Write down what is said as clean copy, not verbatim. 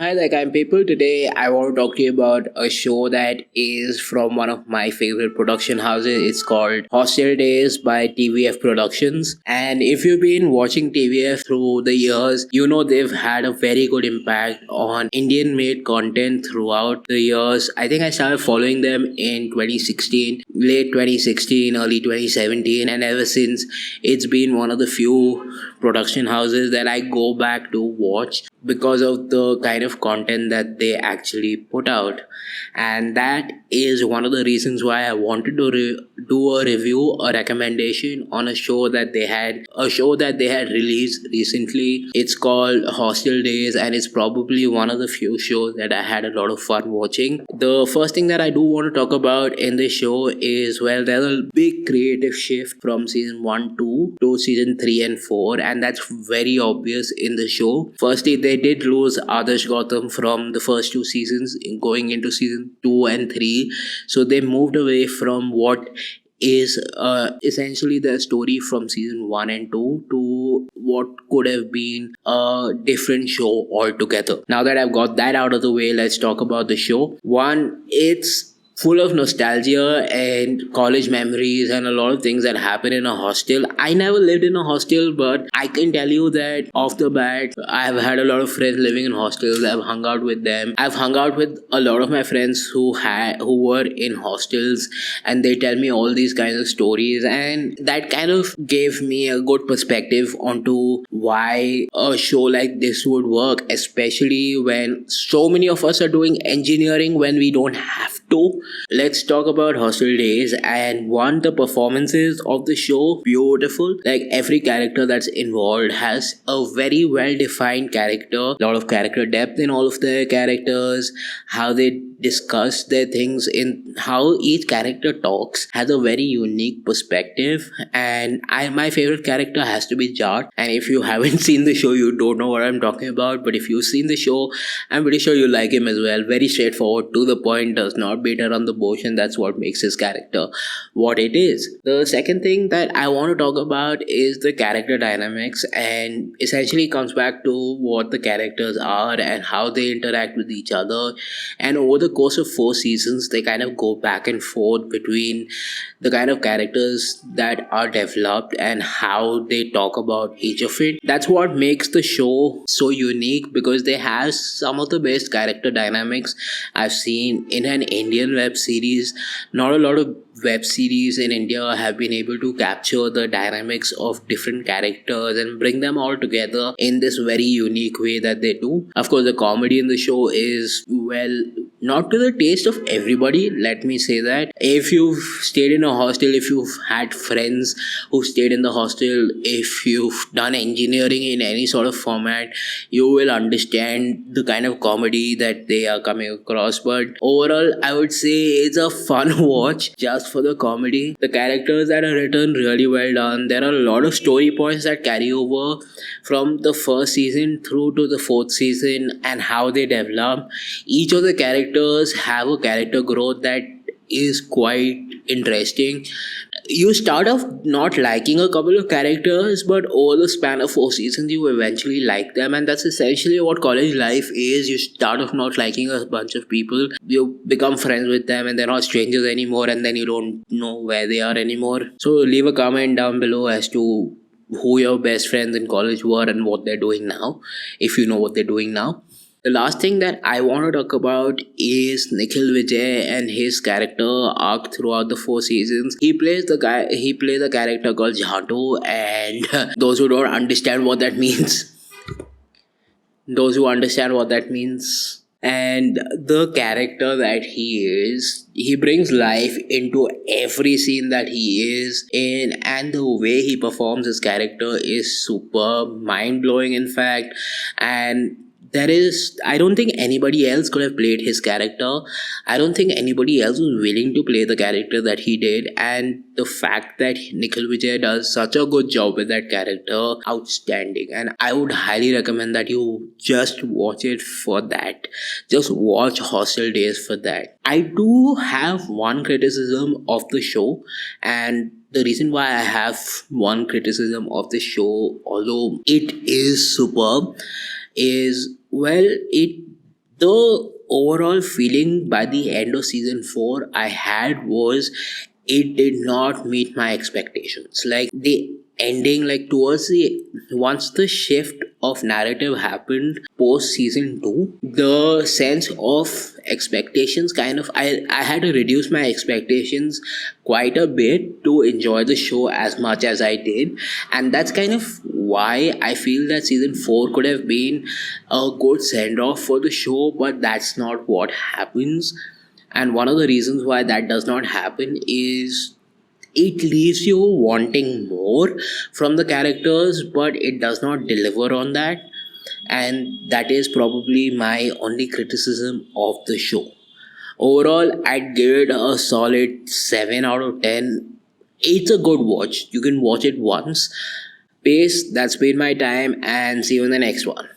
Hi there, kind people. Today, I want to talk to you about a show that is from one of my favorite production houses. It's called Hostel Daze by TVF Productions. And if you've been watching TVF through the years, you know they've had a very good impact on Indian made content throughout the years. I think I started following them in 2016, late 2016, early 2017, and ever since, it's been one of the few production houses that I go back to watch because of the kind of content that they actually put out. And that is one of the reasons why I wanted to do a review, a recommendation on a show that they had released recently. It's called Hostel Days, and it's probably one of the few shows that I had a lot of fun watching. The first thing that I do want to talk about in this show is, well, there's a big creative shift from season 1 2 to season 3 and 4, and that's very obvious in the show. Firstly, they did lose Adarsh Gautam from the first two seasons going into season 2 and 3, so they moved away from what is essentially the story from season 1 and 2 to what could have been a different show altogether. Now that I've got that out of the way, let's talk about the show. One, it's full of nostalgia and college memories and a lot of things that happen in a hostel. I never lived in a hostel, but I can tell you that off the bat, I've had a lot of friends living in hostels. I've hung out with them. I've hung out with a lot of my friends who were in hostels, and they tell me all these kinds of stories, and that kind of gave me a good perspective onto why a show like this would work, especially when so many of us are doing engineering when we don't have to. Let's talk about Hostel Days. And one, the performances of the show, beautiful. Like every character that's involved has a very well defined character, a lot of character depth in all of their characters, how they discuss their things, in how each character talks has a very unique perspective. And my favorite character has to be Jart. And if you haven't seen the show, you don't know what I'm talking about. But if you've seen the show, I'm pretty sure you like him as well. Very straightforward, to the point, does not beat around the bush, and that's what makes his character what it is. The second thing that I want to talk about is the character dynamics, and essentially comes back to what the characters are and how they interact with each other. And over the course of 4 seasons, they kind of go back and forth between the kind of characters that are developed and how they talk about each of it. That's what makes the show so unique, because they have some of the best character dynamics I've seen in an Indian web series. Not a lot of web series in India have been able to capture the dynamics of different characters and bring them all together in this very unique way that they do. Of course, the comedy in the show is, well, not to the taste of everybody, let me say that. If you've stayed in a hostel, if you've had friends who stayed in the hostel, if you've done engineering in any sort of format, you will understand the kind of comedy that they are coming across. But overall, I would say it's a fun watch just for the comedy. The characters that are written really well done. There are a lot of story points that carry over from the first season through to the 4th season, and how they develop. Each of the characters have a character growth that is quite interesting. You start off not liking a couple of characters, but over the span of 4 seasons, you eventually like them, and that's essentially what college life is. You start off not liking a bunch of people, you become friends with them, and they're not strangers anymore, and then you don't know where they are anymore. So leave a comment down below as to who your best friends in college were and what they're doing now, if you know what they're doing now. The last thing that I want to talk about is Nikhil Vijay and his character arc throughout the 4 seasons. He plays a character called Jhantu, and those who don't understand what that means, those who understand what that means. And the character that he brings life into every scene that he is in, and the way he performs his character is super mind blowing, in fact. And I don't think anybody else could have played his character. I don't think anybody else was willing to play the character that he did. And the fact that Nikhil Vijay does such a good job with that character, outstanding. And I would highly recommend that you just watch it for that. Just watch Hostel Days for that. I do have one criticism of the show, and the reason why I have one criticism of the show, although it is superb, is, well, it The overall feeling by the end of season 4 I had was it did not meet my expectations. Like the ending, like towards the once the shift of narrative happened post season 2, the sense of expectations kind of I had to reduce my expectations quite a bit to enjoy the show as much as I did. And that's kind of why I feel that season 4 could have been a good send off for the show, but that's not what happens. And one of the reasons why that does not happen is it leaves you wanting more from the characters, but it does not deliver on that. And that is probably my only criticism of the show. Overall, I'd give it a solid 7 out of 10. It's a good watch. You can watch it once. Peace, that's been my time, and see you in the next one.